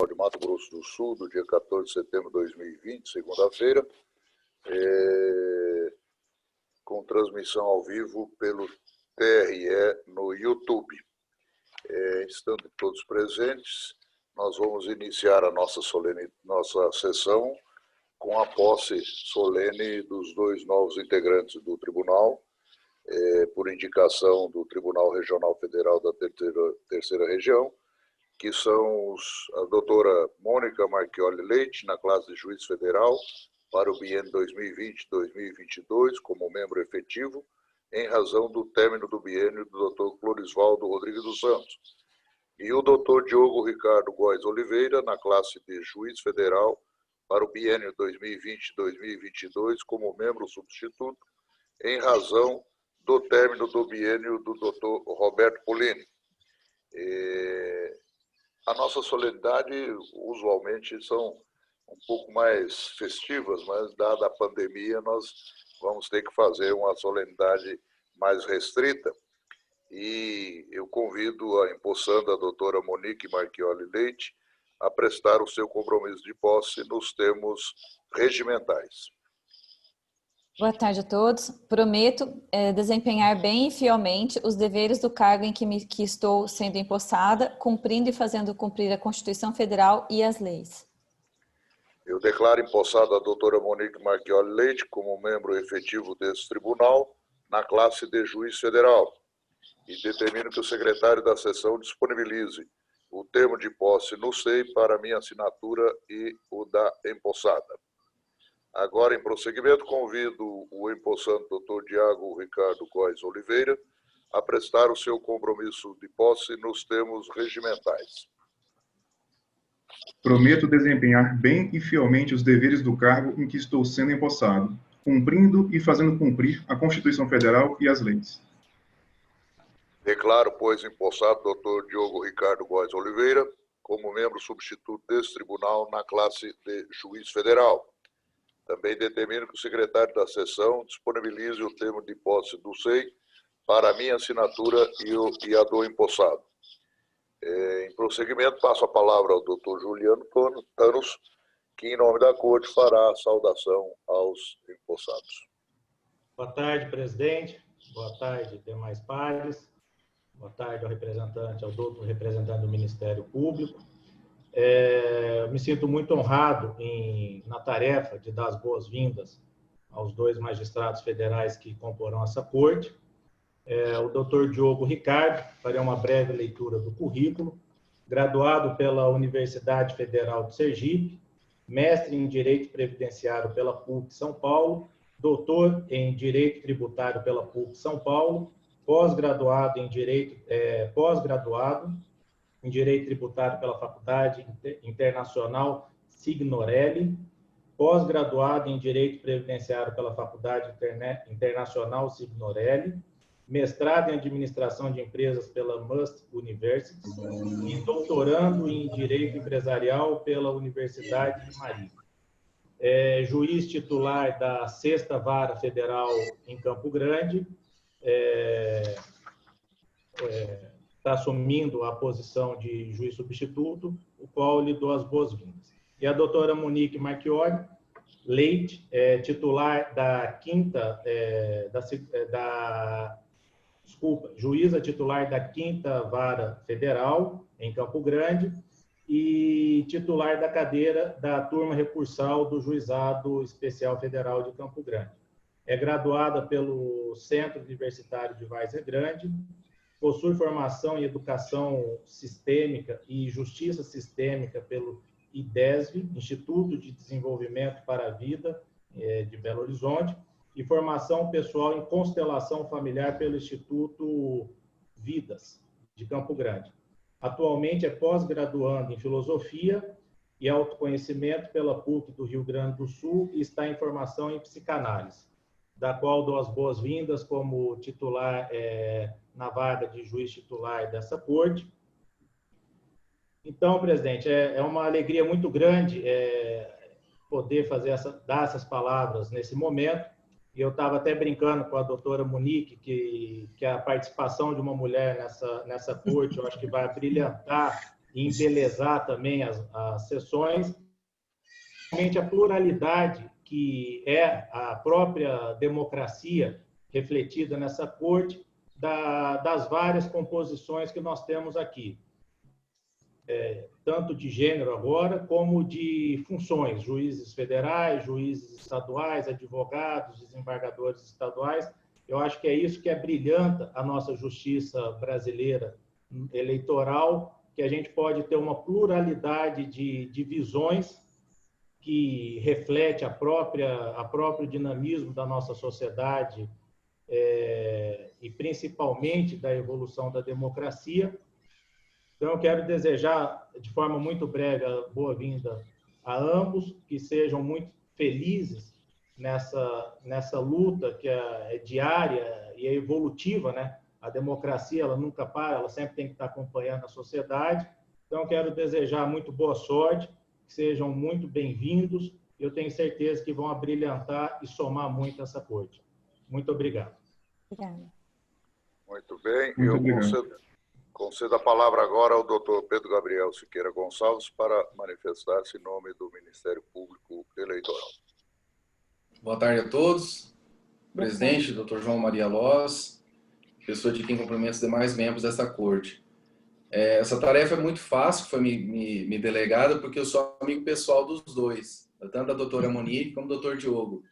de Mato Grosso do Sul, do dia 14 de setembro de 2020, segunda-feira, com transmissão ao vivo pelo TRE no YouTube. Estando todos presentes, nós vamos iniciar a nossa sessão com a posse solene dos dois novos integrantes do tribunal, por indicação do Tribunal Regional Federal da Terceira Região, que são a doutora Mônica Marchioli Leite, na classe de juiz federal, para o biênio 2020-2022, como membro efetivo, em razão do término do biênio do doutor Clorisvaldo Rodrigues dos Santos. E o doutor Diogo Ricardo Góes Oliveira, na classe de juiz federal, para o biênio 2020-2022, como membro substituto, em razão do término do biênio do doutor Roberto Polini. A nossa solenidade, usualmente, são um pouco mais festivas, mas, dada a pandemia, nós vamos ter que fazer uma solenidade mais restrita. E eu convido a empossanda a doutora Monique Marchioli Leite a prestar o seu compromisso de posse nos termos regimentais. Boa tarde a todos. Prometo desempenhar bem e fielmente os deveres do cargo em que estou sendo empossada, cumprindo e fazendo cumprir a Constituição Federal e as leis. Eu declaro empossada a doutora Monique Marchioli Leite como membro efetivo desse tribunal, na classe de juiz federal, e determino que o secretário da sessão disponibilize o termo de posse no SEI para minha assinatura e o da empossada. Agora, em prosseguimento, convido o empossando doutor Diogo Ricardo Góes Oliveira a prestar o seu compromisso de posse nos termos regimentais. Prometo desempenhar bem e fielmente os deveres do cargo em que estou sendo empossado, cumprindo e fazendo cumprir a Constituição Federal e as leis. Declaro, pois, empossado doutor Diogo Ricardo Góes Oliveira como membro substituto desse tribunal na classe de juiz federal. Também determino que o secretário da sessão disponibilize o termo de posse do SEI para a minha assinatura e a do empossado. Em prosseguimento, passo a palavra ao doutor Juliano Thanos, que, em nome da Corte, fará a saudação aos empossados. Boa tarde, presidente. Boa tarde, demais pares. Boa tarde ao doutor representante do Ministério Público. Eu me sinto muito honrado na tarefa de dar as boas-vindas aos dois magistrados federais que comporão essa corte. O doutor Diogo Ricardo, farei uma breve leitura do currículo, graduado pela Universidade Federal de Sergipe, mestre em Direito Previdenciário pela PUC São Paulo, doutor em Direito Tributário pela PUC São Paulo, pós-graduado em Direito Tributário pela Faculdade Internacional Signorelli, pós-graduado em Direito Previdenciário pela Faculdade Internacional Signorelli, mestrado em Administração de Empresas pela Must University e doutorando em Direito Empresarial pela Universidade de Marília. Juiz titular da 6ª Vara Federal em Campo Grande, está assumindo a posição de juiz substituto, o qual lhe dou as boas-vindas. E a doutora Monique Marchioli Leite, titular da juíza titular da 5ª Vara Federal em Campo Grande e titular da cadeira da turma recursal do Juizado Especial Federal de Campo Grande. É graduada pelo Centro Universitário de Várzea Grande, possui formação em Educação Sistêmica e Justiça Sistêmica pelo IDESV, Instituto de Desenvolvimento para a Vida, de Belo Horizonte, e formação pessoal em Constelação Familiar pelo Instituto Vidas, de Campo Grande. Atualmente é pós-graduando em Filosofia e Autoconhecimento pela PUC do Rio Grande do Sul e está em formação em Psicanálise, da qual dou as boas-vindas como titular na vaga de juiz titular dessa corte. Então, presidente, é uma alegria muito grande poder dar essas palavras nesse momento. E eu estava até brincando com a doutora Monique que a participação de uma mulher nessa corte, eu acho que vai brilhantar embelezar também as sessões, realmente a pluralidade que é a própria democracia refletida nessa corte, das várias composições que nós temos aqui. Tanto de gênero agora, como de funções, juízes federais, juízes estaduais, advogados, desembargadores estaduais. Eu acho que é isso que brilhanta a nossa justiça brasileira eleitoral, que a gente pode ter uma pluralidade de visões que reflete a próprio dinamismo da nossa sociedade e principalmente da evolução da democracia. Então, eu quero desejar, de forma muito breve, a boa-vinda a ambos, que sejam muito felizes nessa luta que é diária e é evolutiva, né? A democracia, ela nunca para, ela sempre tem que estar acompanhando a sociedade. Então, eu quero desejar muito boa sorte, que sejam muito bem-vindos. Eu tenho certeza que vão abrilhantar e somar muito essa corte. Muito obrigado. Obrigada. Muito bem. Muito Eu obrigado. concedo a palavra agora ao doutor Pedro Gabriel Siqueira Gonçalves para manifestar-se em nome do Ministério Público Eleitoral. Boa tarde a todos. Presidente, doutor João Maria Loz, pessoa de quem cumprimento os demais membros dessa corte. Essa tarefa é muito fácil, foi me delegada, porque eu sou amigo pessoal dos dois, tanto da doutora Monique como do doutor Diogo.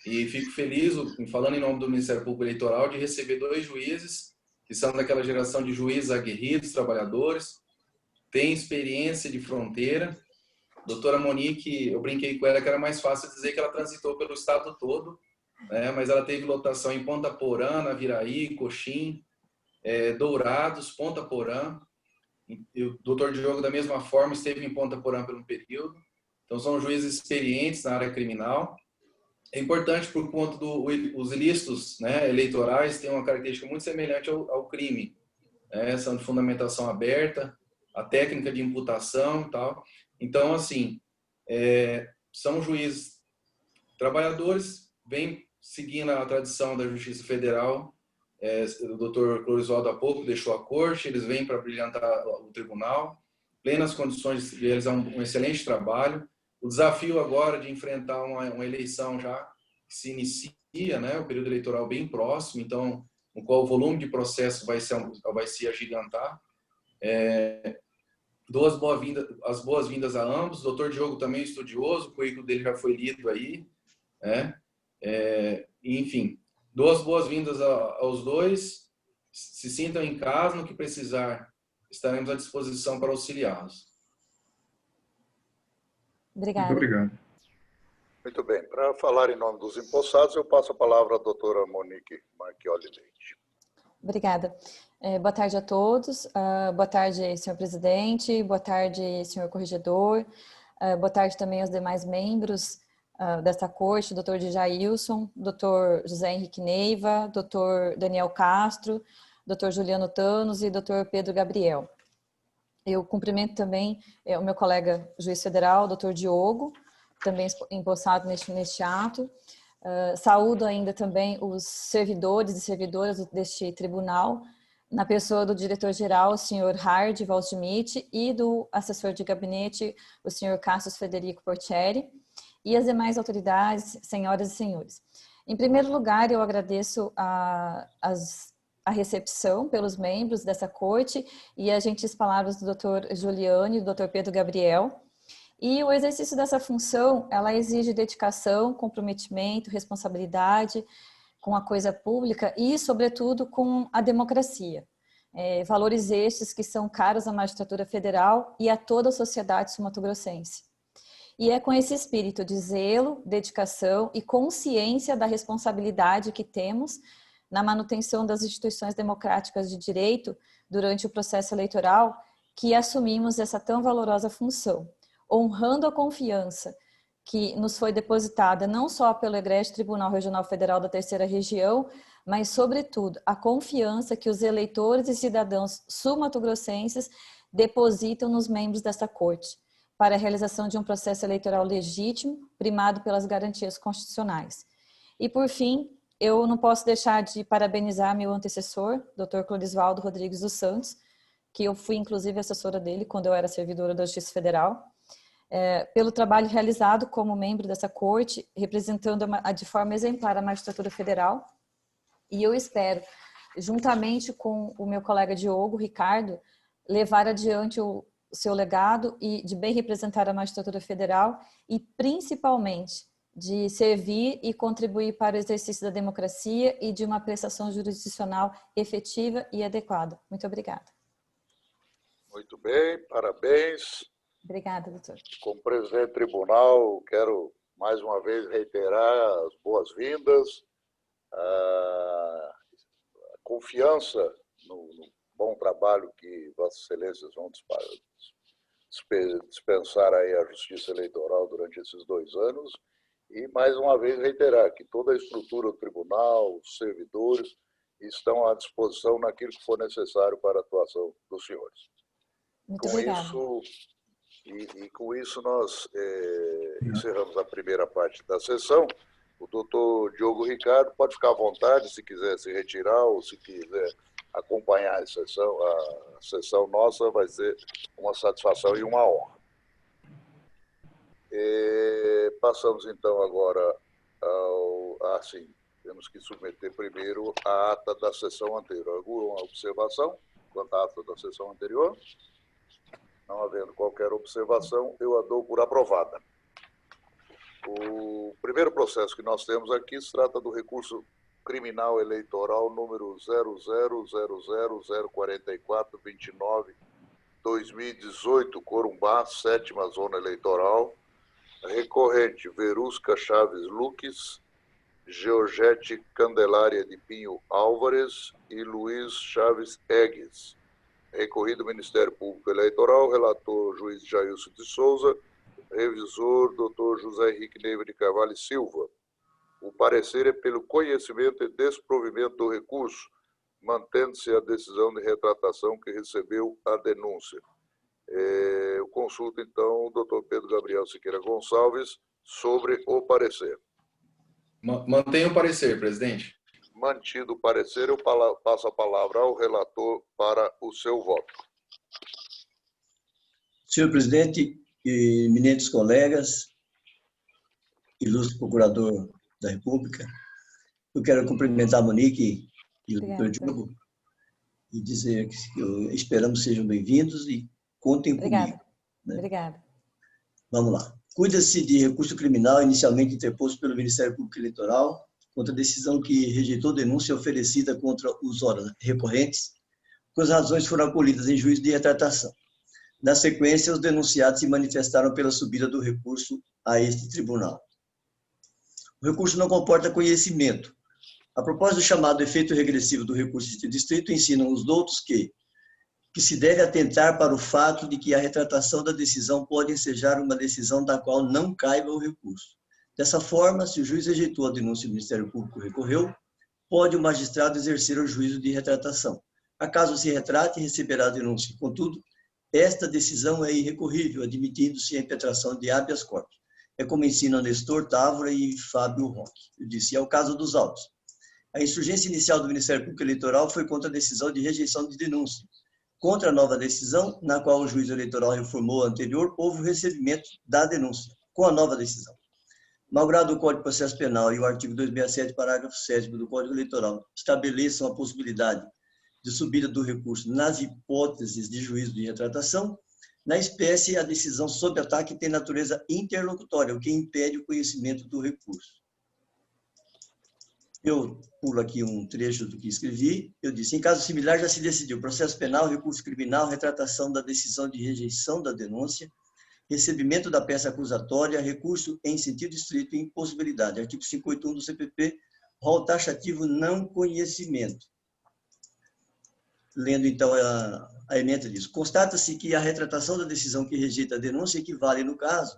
E fico feliz, falando em nome do Ministério Público Eleitoral, de receber dois juízes que são daquela geração de juízes aguerridos, trabalhadores, têm experiência de fronteira. Doutora Monique, eu brinquei com ela que era mais fácil dizer que ela transitou pelo estado todo, né? Mas ela teve lotação em Ponta Porã, Naviraí, Coxim, Dourados, Ponta Porã. E o doutor Diogo, da mesma forma, esteve em Ponta Porã por um período. Então, são juízes experientes na área criminal. É importante por conta dos ilícitos, né, eleitorais têm uma característica muito semelhante ao crime. São de fundamentação aberta, a técnica de imputação e tal. Então, assim, são juízes trabalhadores, vêm seguindo a tradição da Justiça Federal. O doutor Clorisvaldo há pouco deixou a corte, eles vêm para brilhantar o tribunal, plenas condições de realizar um excelente trabalho. O desafio agora de enfrentar uma eleição já que se inicia, né, o período eleitoral bem próximo, então, no qual o volume de processo vai se agigantar. As boas-vindas a ambos. O doutor Diogo também é estudioso, o currículo dele já foi lido aí, né? Enfim, dou as boas-vindas aos dois. Se sintam em casa, no que precisar, estaremos à disposição para auxiliá-los. Obrigada. Muito obrigado. Muito bem. Para falar em nome dos empossados, eu passo a palavra à doutora Monique Marchioli Leite. Obrigada. Boa tarde a todos. Boa tarde, senhor presidente. Boa tarde, senhor corregedor. Boa tarde também aos demais membros desta corte, doutor Jailson, doutor José Henrique Neiva, doutor Daniel Castro, doutor Juliano Thanos e doutor Pedro Gabriel. Eu cumprimento também o meu colega juiz federal, doutor Diogo, também empossado neste ato. Saúdo ainda também os servidores e servidoras deste tribunal, na pessoa do diretor-geral, o senhor Hard Waldschmidt, e do assessor de gabinete, o senhor Cassius Federico Portieri, e as demais autoridades, senhoras e senhores. Em primeiro lugar, eu agradeço a recepção pelos membros dessa corte e as gentis palavras do Dr. Juliano e do Dr. Pedro Gabriel. E o exercício dessa função, ela exige dedicação, comprometimento, responsabilidade com a coisa pública e, sobretudo, com a democracia. Valores estes que são caros à magistratura federal e a toda a sociedade sul-mato-grossense. E é com esse espírito de zelo, dedicação e consciência da responsabilidade que temos na manutenção das instituições democráticas de direito durante o processo eleitoral que assumimos essa tão valorosa função, honrando a confiança que nos foi depositada não só pelo egrégio Tribunal Regional Federal da Terceira Região, mas, sobretudo, a confiança que os eleitores e cidadãos sul-mato-grossenses depositam nos membros desta Corte, para a realização de um processo eleitoral legítimo, primado pelas garantias constitucionais. E, por fim, eu não posso deixar de parabenizar meu antecessor, Dr. Clorisvaldo Rodrigues dos Santos, que eu fui inclusive assessora dele quando eu era servidora da Justiça Federal, pelo trabalho realizado como membro dessa corte, representando de forma exemplar a magistratura federal. E eu espero, juntamente com o meu colega Diogo, Ricardo, levar adiante o seu legado e de bem representar a magistratura federal e, principalmente, de servir e contribuir para o exercício da democracia e de uma prestação jurisdicional efetiva e adequada. Muito obrigada. Muito bem, parabéns. Obrigada, doutor. Como presidente do tribunal, quero mais uma vez reiterar as boas-vindas, a confiança no bom trabalho que Vossas Excelências vão dispensar aí à Justiça Eleitoral durante esses 2 anos. E, mais uma vez, reiterar que toda a estrutura do tribunal, os servidores, estão à disposição naquilo que for necessário para a atuação dos senhores. Muito obrigada. Com isso, nós encerramos a primeira parte da sessão. O doutor Diogo Ricardo pode ficar à vontade, se quiser se retirar ou se quiser acompanhar a sessão nossa, vai ser uma satisfação e uma honra. Passamos, então, agora sim, temos que submeter primeiro a ata da sessão anterior. Alguma observação quanto à ata da sessão anterior? Não havendo qualquer observação, eu a dou por aprovada. O primeiro processo que nós temos aqui se trata do recurso criminal eleitoral número 000004429/2018, Corumbá, 7ª Zona Eleitoral. Recorrente, Verusca Chaves Luques, Georgette Candelária de Pinho Álvares e Luiz Chaves Egues. Recorrido Ministério Público Eleitoral, relator juiz Jailson de Souza, revisor Dr. José Henrique Neiva de Carvalho Silva. O parecer é pelo conhecimento e desprovimento do recurso, mantendo-se a decisão de retratação que recebeu a denúncia. Eu consulto, então, o doutor Pedro Gabriel Siqueira Gonçalves sobre o parecer. Mantenha o parecer, presidente. Mantido o parecer, eu passo a palavra ao relator para o seu voto. Senhor presidente, eminentes colegas, ilustre procurador da República, eu quero cumprimentar a Monique e o doutor Diogo e dizer que esperamos sejam bem-vindos e contem comigo. Né? Obrigada. Vamos lá. Cuida-se de recurso criminal inicialmente interposto pelo Ministério Público Eleitoral contra a decisão que rejeitou denúncia oferecida contra os órgãos recorrentes, cujas razões foram acolhidas em juízo de retratação. Na sequência, os denunciados se manifestaram pela subida do recurso a este tribunal. O recurso não comporta conhecimento. A propósito do chamado efeito regressivo do recurso distrito, ensinam os doutos que se deve atentar para o fato de que a retratação da decisão pode ensejar uma decisão da qual não caiba o recurso. Dessa forma, se o juiz rejeitou a denúncia e o Ministério Público recorreu, pode o magistrado exercer o juízo de retratação. Acaso se retrate, receberá a denúncia. Contudo, esta decisão é irrecorrível, admitindo-se a impetração de habeas corpus. É como ensinam Nestor Távora e Fábio Roque. Eu disse, é o caso dos autos. A insurgência inicial do Ministério Público Eleitoral foi contra a decisão de rejeição de denúncia. Contra a nova decisão, na qual o juiz eleitoral reformou a anterior, houve o recebimento da denúncia, com a nova decisão. Malgrado o Código de Processo Penal e o artigo 267, parágrafo 7º do Código Eleitoral estabeleçam a possibilidade de subida do recurso nas hipóteses de juízo de retratação, na espécie, a decisão sob ataque tem natureza interlocutória, o que impede o conhecimento do recurso. Eu pulo aqui um trecho do que escrevi. Eu disse, em caso similar já se decidiu processo penal, recurso criminal, retratação da decisão de rejeição da denúncia, recebimento da peça acusatória, recurso em sentido estrito e impossibilidade. Artigo 581 do CPP, rol taxativo não conhecimento. Lendo, então, a ementa diz, constata-se que a retratação da decisão que rejeita a denúncia equivale, no caso,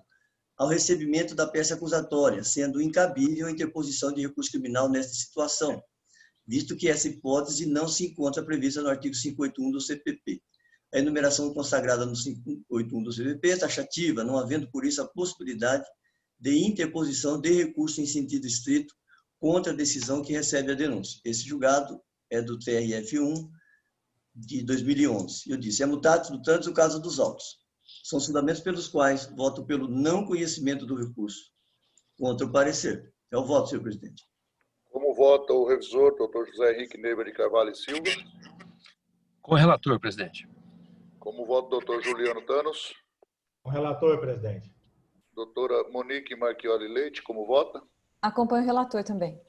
ao recebimento da peça acusatória, sendo incabível a interposição de recurso criminal nesta situação, visto que essa hipótese não se encontra prevista no artigo 581 do CPP. A enumeração consagrada no 581 do CPP é taxativa, não havendo, por isso, a possibilidade de interposição de recurso em sentido estrito contra a decisão que recebe a denúncia. Esse julgado é do TRF1, de 2011. Eu disse, é mutatis mutandis o caso dos autos. São os fundamentos pelos quais voto pelo não conhecimento do recurso contra o parecer. É o voto, senhor presidente. Como vota o revisor, doutor José Henrique Neiva de Carvalho e Silva? Com o relator, presidente. Como vota o doutor Juliano Thanos? Com o relator, presidente. Doutora Monique Marchioli Leite, como vota? Acompanho o relator também.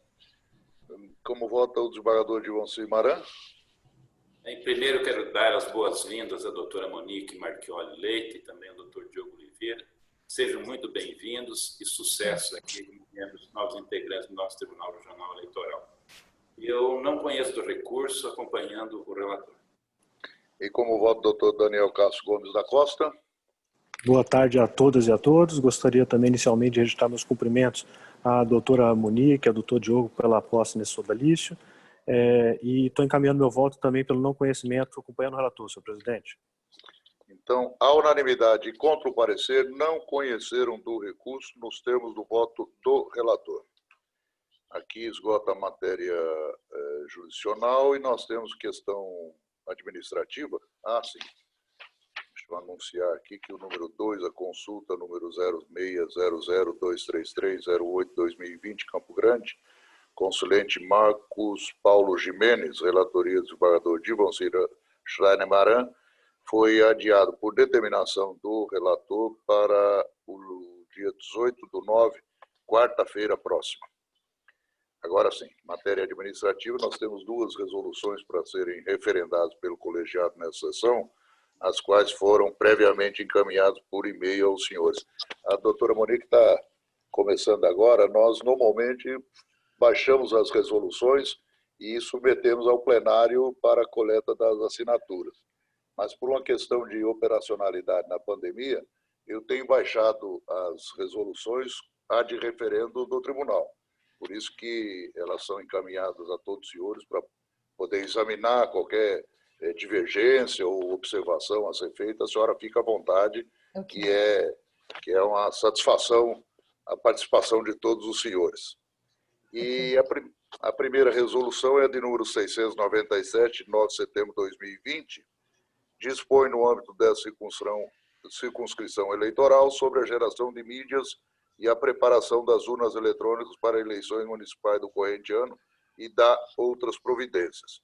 Como vota o desembargador Divonci Maran? Em primeiro, quero dar as boas-vindas à doutora Monique Marchioli Leite e também ao doutor Diogo Oliveira. Sejam muito bem-vindos e sucesso aqui como membros, novos integrantes do nosso Tribunal Regional Eleitoral. Eu não conheço do recurso, acompanhando o relator. E como vota o doutor Daniel Castro Gomes da Costa? Boa tarde a todas e a todos. Gostaria também inicialmente de registrar meus cumprimentos à doutora Monique, ao doutor Diogo pela posse nesse sodalício. E estou encaminhando meu voto também pelo não conhecimento, acompanhando o relator, senhor presidente. Então, a unanimidade e contra o parecer não conheceram do recurso nos termos do voto do relator. Aqui esgota a matéria jurisdicional e nós temos questão administrativa. Sim. Deixa eu anunciar aqui que o número 2, a consulta número 0600233008-2020, Campo Grande, consulente Marcos Paulo Jimenez, relatoria do desembargador Divonci Schreiner Maran, foi adiado por determinação do relator para o dia 18/9, quarta-feira próxima. Agora sim, matéria administrativa, nós temos duas resoluções para serem referendadas pelo colegiado nessa sessão, as quais foram previamente encaminhadas por e-mail aos senhores. A doutora Monique está começando agora. Nós, normalmente, baixamos as resoluções e submetemos ao plenário para a coleta das assinaturas. Mas, por uma questão de operacionalidade na pandemia, eu tenho baixado as resoluções de referendo do tribunal. Por isso que elas são encaminhadas a todos os senhores para poder examinar qualquer divergência ou observação a ser feita. A senhora fica à vontade, que é uma satisfação a participação de todos os senhores. E a primeira resolução é a de número 697, 9 de setembro de 2020, dispõe no âmbito dessa circunscrição eleitoral sobre a geração de mídias e a preparação das urnas eletrônicas para eleições municipais do corrente ano e dá outras providências.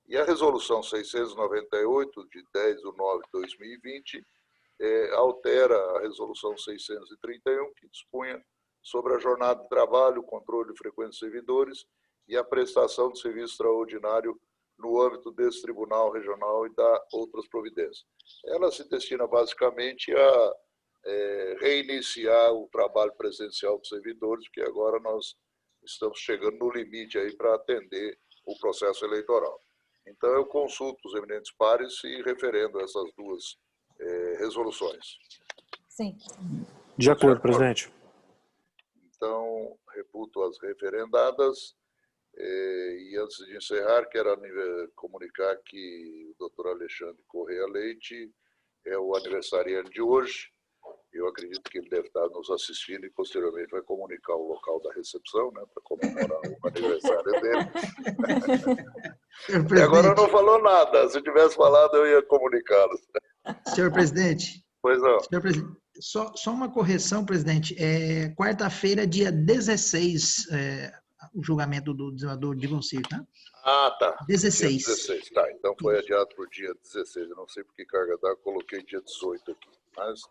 E a resolução 698, de 10/9 de 2020, altera a resolução 631, que dispunha sobre a jornada de trabalho, controle de frequência de servidores e a prestação de serviço extraordinário no âmbito desse tribunal regional e dá outras providências. Ela se destina basicamente a reiniciar o trabalho presencial dos servidores, porque agora nós estamos chegando no limite aí para atender o processo eleitoral. Então, eu consulto os eminentes pares e referendo essas duas resoluções. Sim. De acordo, presidente. Então, reputo as referendadas. E antes de encerrar, quero comunicar que o doutor Alexandre Correia Leite é o aniversariante de hoje. Eu acredito que ele deve estar nos assistindo e posteriormente vai comunicar o local da recepção, né, para comemorar o aniversário dele. E agora não falou nada. Se tivesse falado, eu ia comunicá-lo. Senhor presidente. Pois não. Senhor presidente, só uma correção, presidente. Quarta-feira, dia 16, o julgamento do desembargador Divonci, tá? Tá. 16. Dia 16, tá. Então foi adiado para o dia 16. Eu não sei por que carga d'água, coloquei dia 18 aqui. Mas,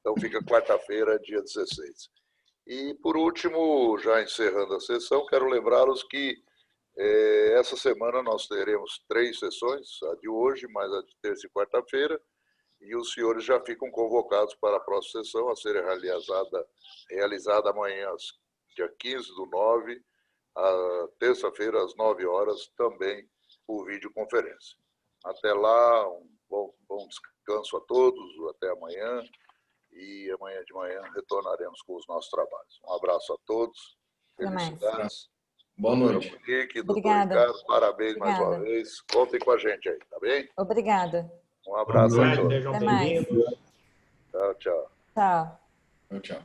então fica quarta-feira, dia 16. E, por último, já encerrando a sessão, quero lembrá-los que essa semana nós teremos 3 sessões, a de hoje, mais a de terça e quarta-feira, e os senhores já ficam convocados para a próxima sessão, a ser realizada amanhã, dia 15/9, a terça-feira, às 9 horas, também por videoconferência. Até lá, um bom descanso a todos, até amanhã, e amanhã de manhã retornaremos com os nossos trabalhos. Um abraço a todos, felicidades. Boa noite. Henrique, Obrigada. doutor Ricardo, parabéns mais uma Obrigada. vez. Contem com a gente aí, tá bem? Obrigada. Um abraço a todos. Sejam Até mais. bem-vindos. Tchau, tchau. Tchau. Tchau.